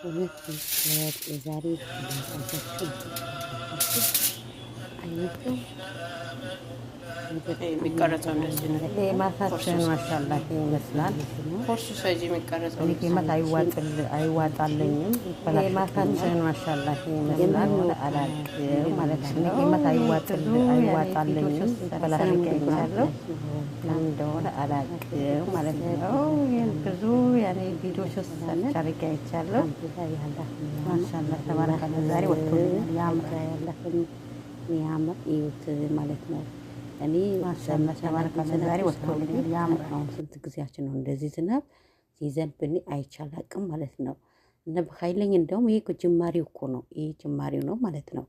እውነት የዛሬ አልጋችሁ አይመቸው የሚቀረጸው እንደዚህ ነው። ማታችን ማሻአላህ ይመስላል። ኮርሱ ሰጂ የሚቀረጸው እኔ ጌመት አይዋጣልኝም። ማታችን ማሻአላህ ይመስላል። አላውቅም ማለት ነው። እኔ ጌመት አይዋጣልኝም። ተበላሽቶ ይቻለው ለምን እንደሆነ አላውቅም ማለት ነው። ብዙ ያኔ ቪዲዮዎች ውስጥ ሰርቻ አይቻለሁ። ማሻአላህ ተባረከ። ዛሬ ወጥቶልኛል። ያምር እዩት ማለት ነው። እኔ ዛሬ ወጥቶልኛል። ያምር ነው። ስንት ጊዜያችን ነው እንደዚህ ዝናብ ሲዘንብ አይቻል አቅም ማለት ነው። እና በኃይለኛ እንደውም ይሄ ጅማሬው እኮ ነው። ይሄ ጅማሬው ነው ማለት ነው።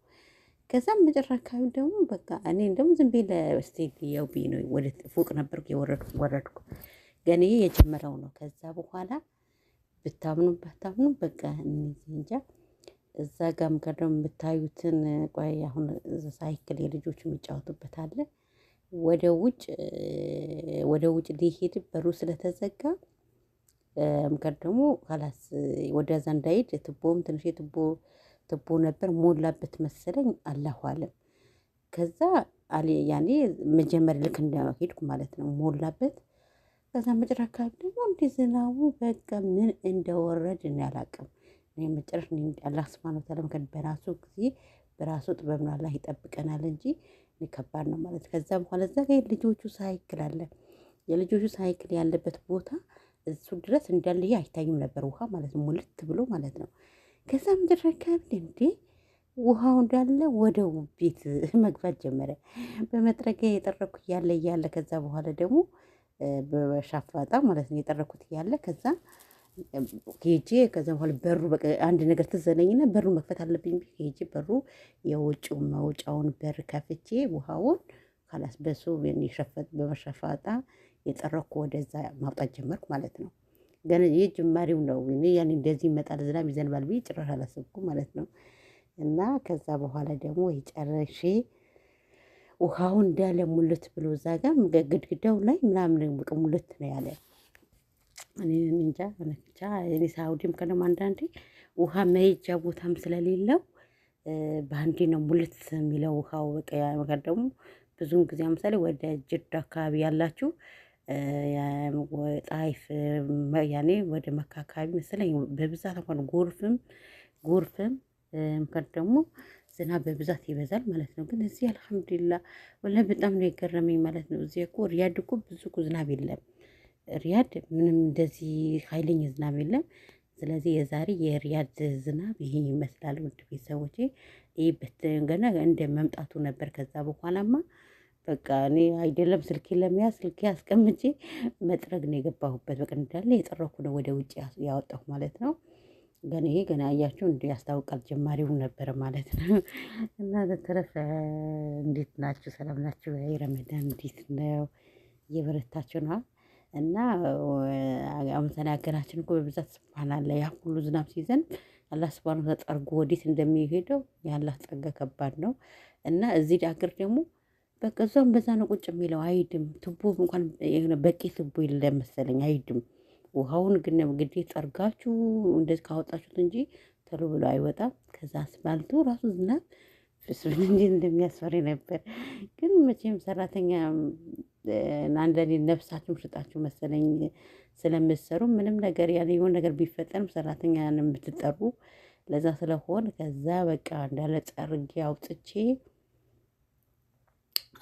ከዛም መጨረሻ አካባቢ ደግሞ በቃ እኔ እንደውም ዝም ብዬ ለስቴዲየው ብዬ ነው ወደ ፎቅ ነበርኩ ወረድኩ። ግን ይሄ የጀመረው ነው። ከዛ በኋላ ብታምኑ በቃ እንጃ እዛ ጋም ጋር ደግሞ የምታዩትን ቆይ አሁን ሳይክል የልጆቹ የሚጫወቱበት አለ። ወደ ውጭ ሊሄድ በሩ ስለተዘጋ ምከር ደግሞ ካላስ ወደዛ እንዳይሄድ ትቦም ትንሽ ትቦ ነበር ሞላበት መሰለኝ አላሁ አለም። ከዛ ያኔ መጀመሪያ ልክ እንደሄድኩ ማለት ነው ሞላበት። ከዛ መጨረሻ አካባቢ ደግሞ እንደ ዝናቡ በቃ ምን እንደወረድ እኔ አላውቅም። እኔ መጨረሻ አላህ ሱብሃነሁ ወተዓላ በራሱ ጊዜ በራሱ ጥበብ ነው አላህ ይጠብቀናል እንጂ ከባድ ነው ማለት። ከዛ በኋላ እዛ ጋር የልጆቹ ሳይክል አለ። የልጆቹ ሳይክል ያለበት ቦታ እሱ ድረስ እንዳለ አይታይም ነበር ውሃ ማለት ነው ሙልት ብሎ ማለት ነው። ከዛ ምድር አካባቢ እንዴ ውሃው እንዳለ ወደ ቤት መግባት ጀመረ። በመጥረጊያ የጠረኩ እያለ ከዛ በኋላ ደግሞ በሻፋጣ ማለት ነው የጠረኩት እያለ ከዛ ሄጄ ከዛ በኋላ በሩ በቃ አንድ ነገር ትዘለኝና በሩ መክፈት አለብኝ ብዬ ሄጄ በሩ የውጭው መውጫውን በር ከፍቼ ውሃውን ካላስ በሱ በመሸፋጣ የጠረኩ ወደዛ ማውጣት ጀመርኩ ማለት ነው። ግን ይህ ጅማሬው ነው። እኔ ያኔ እንደዚህ ይመጣል ዝናብ ይዘንባል ብዬ ጭራሽ አላሰብኩም ማለት ነው። እና ከዛ በኋላ ደግሞ የጨረሼ ውሃውን እንዳለ ሙልት ብሎ እዛ ጋር ግድግዳው ላይ ምናምን በቃ ሙልት ነው ያለ። እኔ እንጃ ብቻ እኔ ሳውዲም ከደም አንዳንዴ ውሃ መሄጃ ቦታም ስለሌለው በአንዴ ነው ሙልት የሚለው ውሃው በቃ ነገር ደግሞ ብዙውን ጊዜ ለምሳሌ ወደ ጅዳ አካባቢ ያላችሁ ጣይፍ ያኔ ወደ መካ አካባቢ መሰለኝ በብዛት እንኳን ጎርፍም ምክር ደግሞ ዝናብ በብዛት ይበዛል ማለት ነው። ግን እዚህ አልሐምዱሊላህ ወላሂ በጣም ነው የገረመኝ ማለት ነው። እዚህ እኮ ሪያድ እኮ ብዙ ዝናብ የለም። ሪያድ ምንም እንደዚህ ኃይለኛ ዝናብ የለም። ስለዚህ የዛሬ የሪያድ ዝናብ ይሄ ይመስላል ውድ ቤተሰቦቼ። ይሄ ገና እንደ መምጣቱ ነበር። ከዛ በኋላማ በቃ እኔ አይደለም ስልኬ ለመያዝ ስልኬ አስቀምጬ መጥረግ ነው የገባሁበት። በቃ እንዳለ የጠረኩ ነው ወደ ውጭ ያወጣሁ ማለት ነው። ገና ይሄ ገና አያችሁ እንዴ ያስታውቃል ጀማሪው ነበር ማለት ነው። እና በተረፈ እንዴት ናችሁ? ሰላም ናችሁ? ረመዳን እንዴት ነው? እየበረታችሁ ነው? እና አመታን ሀገራችን እኮ በብዛት ሱብሃንአላህ ያ ሁሉ ዝናብ ሲዘንብ አላህ ሱብሃነሁ ተጠርጎ ወዴት እንደሚሄደው የአላህ ጸጋ ከባድ ነው። እና እዚህ ሀገር ደግሞ በቃ እዛውም በዛ ነው ቁጭ የሚለው አይድም። ቱቦ እንኳን በቂ ቱቦ የለም መሰለኝ አይድም። ውሃውን ግን ግዴታ ጠርጋችሁ እንደዚህ ካወጣችሁት እንጂ ቶሎ ብሎ አይወጣም። ከዛ አስፋልቱ ራሱ ዝናብ ፍስምን እንዴት እንደሚያስፈሪ ነበር። ግን መቼም ሰራተኛ አንዳንዴ ነፍሳችሁን ሽጣችሁ መሰለኝ ስለምትሰሩ ምንም ነገር ያለ የሆነ ነገር ቢፈጠርም ሰራተኛ ነው የምትጠሩ። ለዛ ስለሆነ ከዛ በቃ እንዳለ ጠርጌ አውጥቼ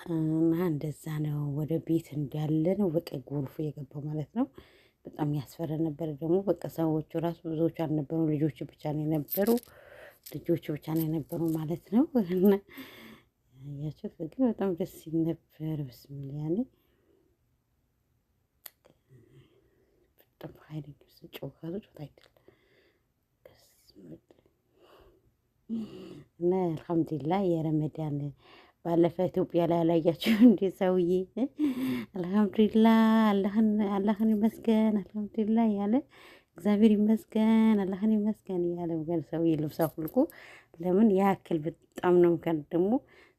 እና እንደዛ ነው ወደ ቤት እንዳለ ነው በቃ ጎርፉ የገባው ማለት ነው። በጣም ያስፈራ ነበር። ደግሞ በቃ ሰዎቹ ራሱ ብዙዎቹ አልነበሩ ልጆቹ ብቻ ነው የነበሩ ማለት ነው። እና ያቸው ግን በጣም ደስ ይል ነበር። ብስሚላ ያኔ በጣም ኃይለኛ ጮኸቱ አይደለም። እና አልሐምዱሊላህ የረመዳን ባለፈ ኢትዮጵያ ላይ አላያችሁ እንዴ ሰውዬ አልሐምዱሊላህ አላህን ይመስገን አልሐምዱሊላህ ያለ እግዚአብሔር ይመስገን አላህን ይመስገን ያለ ወገን ሰውዬ ልብስ አውልቆ ለምን ያክል በጣም ነው። ደግሞ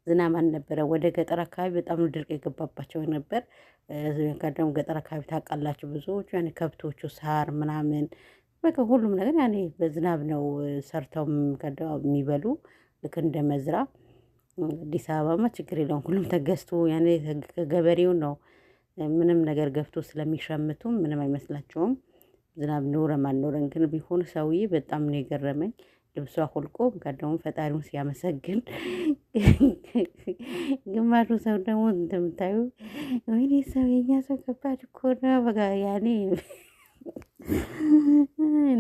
ዝናብ አልነበረ። ወደ ገጠር አካባቢ በጣም ድርቅ የገባባቸው ነበር። ቀደም ገጠር አካባቢ ታውቃላችሁ ብዙዎቹ ያኔ ከብቶቹ ሳር ምናምን በቃ ሁሉም ነገር ያኔ በዝናብ ነው ሰርተው የሚበሉ ልክ እንደ መዝራ። አዲስ አበባማ ችግር የለውም ሁሉም ተገዝቶ ያኔ ገበሬው ነው ምንም ነገር ገፍቶ ስለሚሸምቱ ምንም አይመስላቸውም። ዝናብ ኖረም አልኖረም ግን ቢሆን ሰውዬ በጣም ነው የገረመኝ። ልብሷ ሁልቆ ቀደሙ ፈጣሪውን ሲያመሰግን፣ ግማሹ ሰው ደግሞ እንደምታዩ ወይኔ ሰው የኛ ሰው ከባድ እኮ ነው በቃ ያኔ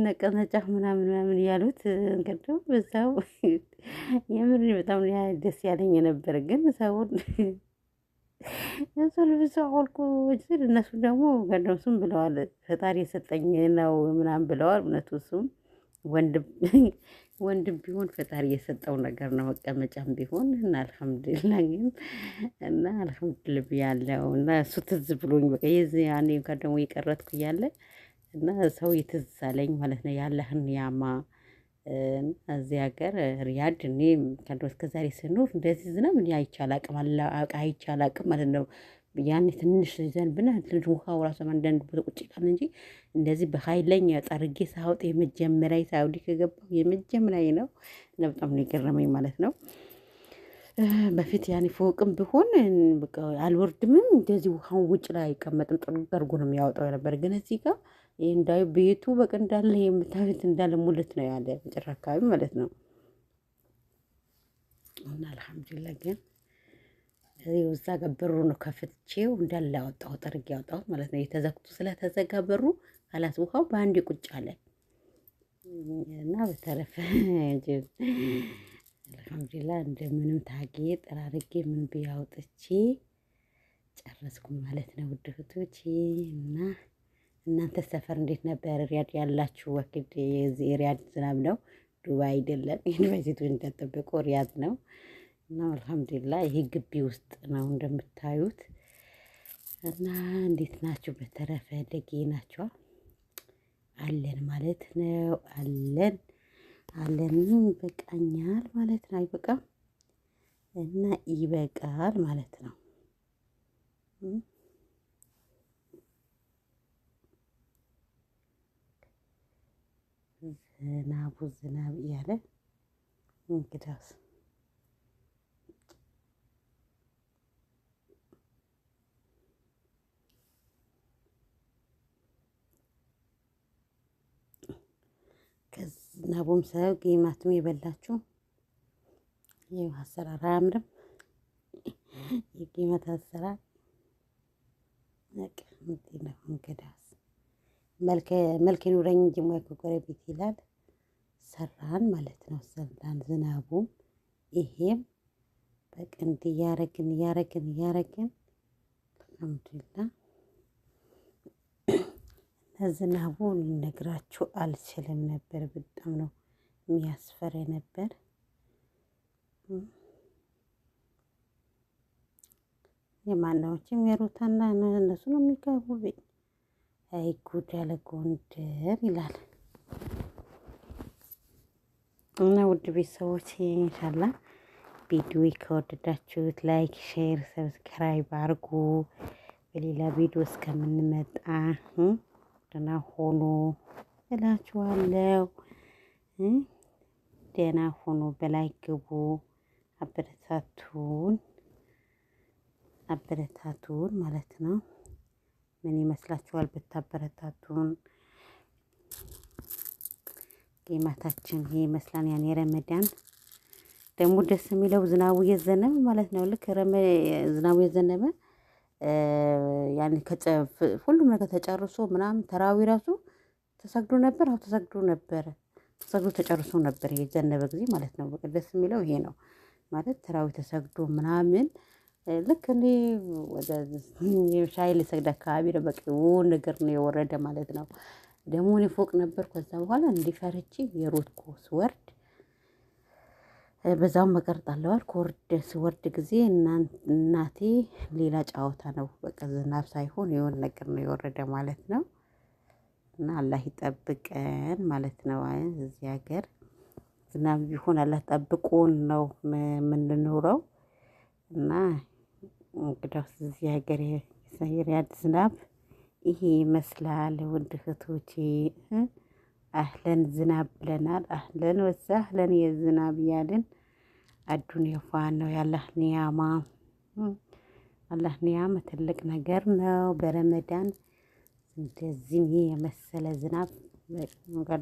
ነቀነጫ ምናምን ምናምን እያሉት እንግዲህ በዛው የምር በጣም ደስ ያለኝ ነበር። ግን ሰውን እሱ ልብሱ አውልቆ ሲል እነሱ ደግሞ ገደምሱም ብለዋል ፈጣሪ የሰጠኝ ነው ምናምን ብለዋል። እውነቱ እሱም ወንድም ቢሆን ፈጣሪ የሰጠው ነገር ነው መቀመጫም ቢሆን እና አልሐምዱሊላህ ግን እና አልሐምዱሊላህ ያለው እና እሱ ትዝ ብሎኝ በቃ የዚህ ያኔ እንኳን ደግሞ የቀረጥኩ እያለ እና ሰው ትዝ አለኝ ማለት ነው። ያለህን ያማ እዚህ ሀገር ሪያድ እኔ ከድሮ እስከ ዛሬ ስኖር እንደዚህ ዝናብ እኔ አይቼ አላቅም ማለት ነው። ያኔ ትንሽ ዘንብና ትንሽ ውሃው ራሱ አንዳንድ ቦታ ቁጭ ይላል እንጂ እንደዚህ በኃይለኛ ጠርጌ ሳወጥ የመጀመሪያ ሳውዲ ከገባሁ የመጀመሪያ ነው እና በጣም ነው የገረመኝ ማለት ነው። በፊት ያኔ ፎቅም ቢሆን በቃ አልወርድምም እንደዚህ ውሃውን ውጭ ላይ አይቀመጥም ጥርግ አድርጎ ነው የሚያወጣው ነበር። ግን እዚህ ጋር ይሄ እንዳዩ ቤቱ በቃ እንዳለ የምታዩት እንዳለ ሙልት ነው ያለ መጨረሻ አካባቢ ማለት ነው። እና አልሐምዱሊላህ ግን እዛ ጋር በሩ ነው ከፍቼው እንዳለ አወጣሁ ጠርጌ ያወጣሁት ማለት ነው። የተዘግቶ ስለተዘጋ በሩ ካላት ውሃው በአንዴ ቁጭ አለ እና በተረፈ አልሐምዱሊላህ እንደምንም ታጌ ጠራርጌ ምን ቢያውጥቼ ጨረስኩ ማለት ነው። ውድ እህቶቼ እና እናንተ ሰፈር እንዴት ነበር? ሪያድ ያላችሁ ወክድ የዚህ ሪያድ ዝናብ ነው ዱባይ አይደለም። ዩኒቨርሲቲው እንደተጠበቁ ሪያድ ነው እና አልሐምዱሊላህ ይሄ ግቢ ውስጥ ነው እንደምታዩት። እና እንዴት ናችሁ? በተረፈ ደጌ ናችሁ አለን ማለት ነው። አለን ይበቃኛል ማለት ነው። አይበቃም እና ይበቃል ማለት ነው። ዝናብ እያለ እንግዳስ ከዝናቡም ሰው ጌማትም የበላችሁ ይህ አሰራር አያምርም? የጌማት አሰራር ነው። እንግዳስ መልክ ኑረኝ እንጂ ሞይ ጎረቤት ይላል። ሰራን ማለት ነው። ሰራን ዝናቡም ይሄም በቃ እንዲህ እያረግን አልሐምዱሊላህ ዝናቡ ልነግራችሁ አልችልም ነበር። በጣም ነው የሚያስፈራ ነበር። የማናዎችም የሩታና እነሱ ነው የሚገቡብኝ። አይ ጉድ ያለ ጎንደር ይላል። እና ውድ ቤተሰቦች ኢንሻአላህ ቪዲዮ ከወደዳችሁት ላይክ፣ ሼር፣ ሰብስክራይብ አድርጉ። በሌላ ቪዲዮ እስከምንመጣ ደህና ሆኖ እላችኋለሁ። ደህና ሆኖ በላይ ግቡ። አበረታቱን ማለት ነው። ምን ይመስላችኋል ብታበረታቱን? ጌማታችን ይሄ ይመስላል። ያኔ ረመዳን ደግሞ ደስ የሚለው ዝናቡ እየዘነበ ማለት ነው። ልክ ዝናቡ እየዘነበ ያኔ ሁሉም ነገር ተጨርሶ ምናምን ተራዊ ራሱ ተሰግዶ ነበር። ተሰግዶ ተጨርሶ ነበር የዘነበ ጊዜ ማለት ነው። በቃ ደስ የሚለው ይሄ ነው ማለት ተራዊ ተሰግዶ ምናምን ልክ እኔ ወደ ሻይ ልሰግድ አካባቢ ነው በቃ ነገር ነው የወረደ ማለት ነው። ደግሞ እኔ ፎቅ ነበር። ከዛ በኋላ እንዲፈርቼ የሮጥኩ ስወርድ በዛውም እቀርጣለሁ ስወርድ ጊዜ እናቴ ሌላ ጨዋታ ነው በቃ ዝናብ ሳይሆን የሆነ ነገር ነው የወረደ ማለት ነው። እና አላህ ይጠብቀን ማለት ነው። እዚህ ሀገር ዝናብ ቢሆን አላህ ጠብቆን ነው የምንኖረው። እና እንግዲያውስ እዚህ ሀገር የሪያድ ዝናብ ይሄ ይመስላል። ውድ እህቶቼ አህለን ዝናብ ብለናል። አህለን ወሰህለን የዝናብ እያልን አዱንያ ፏን ነው ያላህ ኒያማ። አላህ ኒያማ ትልቅ ነገር ነው። በረመዳን እንደዚህ የመሰለ ዝናብ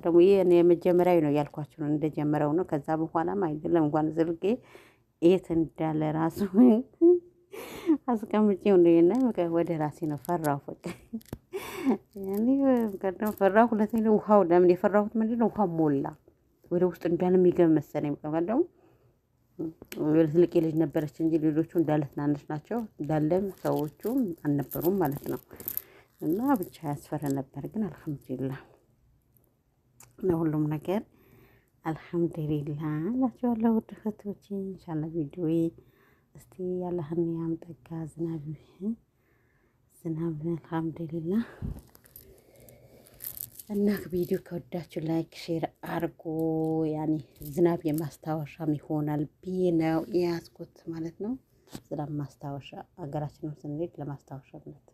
ደግሞ ይሄ የመጀመሪያዊ ነው ያልኳችሁ ነው። እንደጀመረው ነው። ከዛ በኋላም አይደለም እንኳን ስልኬ የት እንዳለ ራሱ አስቀምጬው እንደና ወደ ራሴ ነው ፈራሁ። በቃ ያኔ ቀደም ፈራሁ። ሁለተኛ ውሃው ለምን የፈራሁት ምንድነው? ውሃው ሞላ ወደ ውስጥ እንዳለ የሚገባ መሰለኝ። በቃ ደግሞ ትልቅ ልጅ ነበረች እንጂ ሌሎቹ እንዳለ ትናንሽ ናቸው። እንዳለም ሰዎቹም አልነበሩም ማለት ነው። እና ብቻ ያስፈራ ነበር። ግን አልሐምዱሊላህ ለሁሉም ነገር አልሐምዱሊላህ እላችኋለሁ። ውድ እህቶቼ ኢንሻአላህ ቪዲዮዬ እስቲ ያላህን ያምጠጋ ዝናብ አልሐምዱሊላህ። እና ቪዲዮ ከወዳችሁ ላይክ ሼር አርጎ ያኔ ዝናብ የማስታወሻም ይሆናል ብዬ ነው የያዝኩት ማለት ነው። ዝናብ ማስታወሻ ሀገራችንን ስንሄድ ለማስታወሻነት